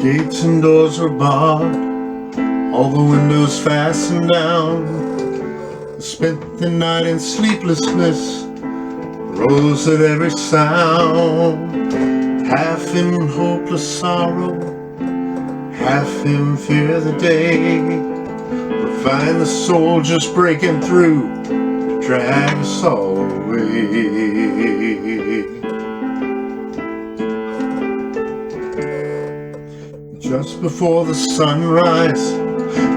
Gates and doors were barred, all the windows fastened down. I spent the night in sleeplessness, rose at every sound. Half in hopeless sorrow, half in fear of the day. We'll find the soldiers breaking through to drag us all away. Just before the sunrise,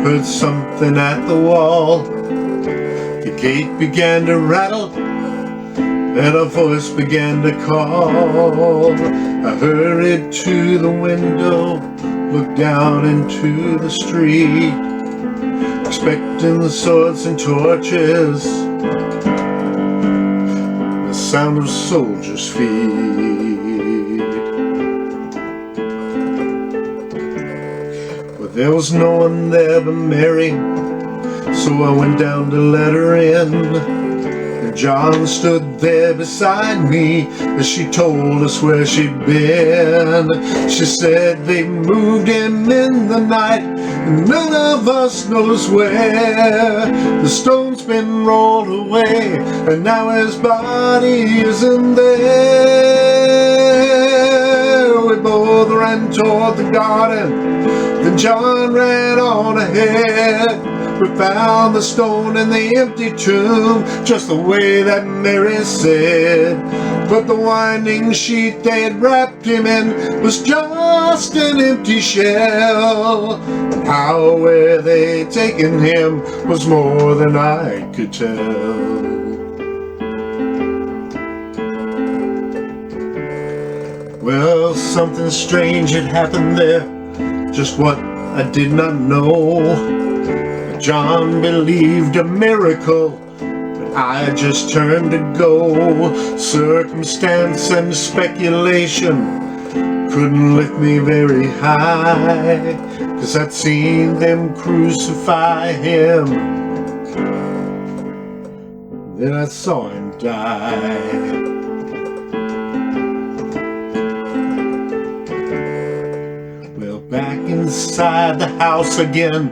heard something at the wall. The gate began to rattle, and a voice began to call. I hurried to the window, looked down into the street, expecting the swords and torches, the sound of soldiers' feet. But there was no one there but Mary, so I went down to let her in. John stood there beside me as she told us where she'd been. She said they moved him in the night, and none of us knows where. The stone's been rolled away, and now his body isn't there. We both ran toward the garden, then John ran on ahead. We found the stone in the empty tomb, just the way that Mary said. But the winding sheet they had wrapped him in was just an empty shell. And how where they'd taken him was more than I could tell. Well, something strange had happened there, just what I did not know. John believed a miracle, but I just turned to go. Circumstance and speculation couldn't lift me very high, 'cause I'd seen them crucify him, then I saw him die. Well, back inside the house again,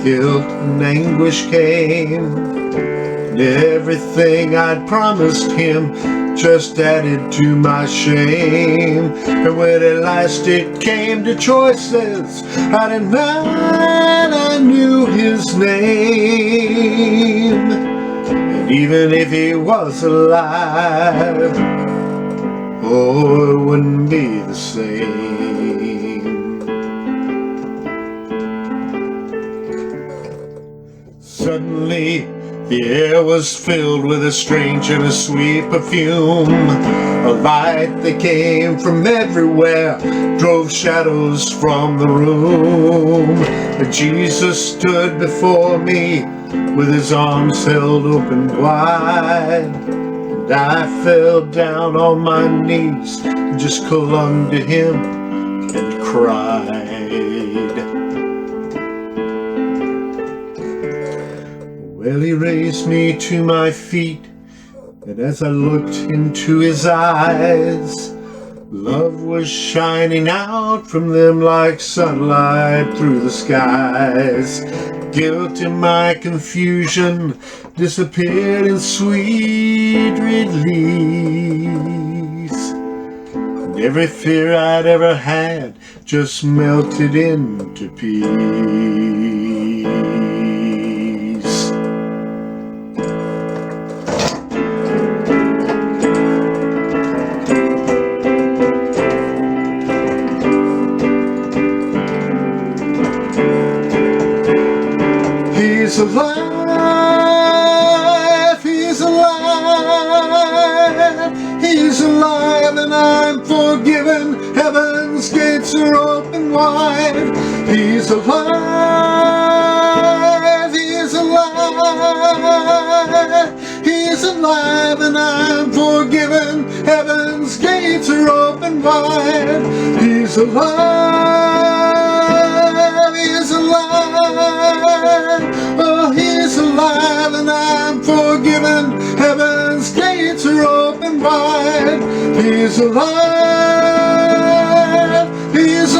guilt and anguish came, and everything I'd promised him just added to my shame. And when at last it came to choices, I denied I knew his name. And even if he was alive, oh, it wouldn't be the same. Suddenly, the air was filled with a strange and a sweet perfume. A light that came from everywhere drove shadows from the room. And Jesus stood before me with his arms held open wide. And I fell down on my knees and just clung to him and cried. Well, he raised me to my feet, and as I looked into his eyes, love was shining out from them like sunlight through the skies. Guilt and my confusion disappeared in sweet release, and every fear I'd ever had just melted into peace. He's alive, he's alive, he's alive, and I'm forgiven. Heaven's gates are open wide. He's alive, he's alive, he's alive, and I'm forgiven. Heaven's gates are open wide. He's alive, he's alive, oh, he's alive, and I'm forgiven. Heaven's gates are open wide. He's alive, he's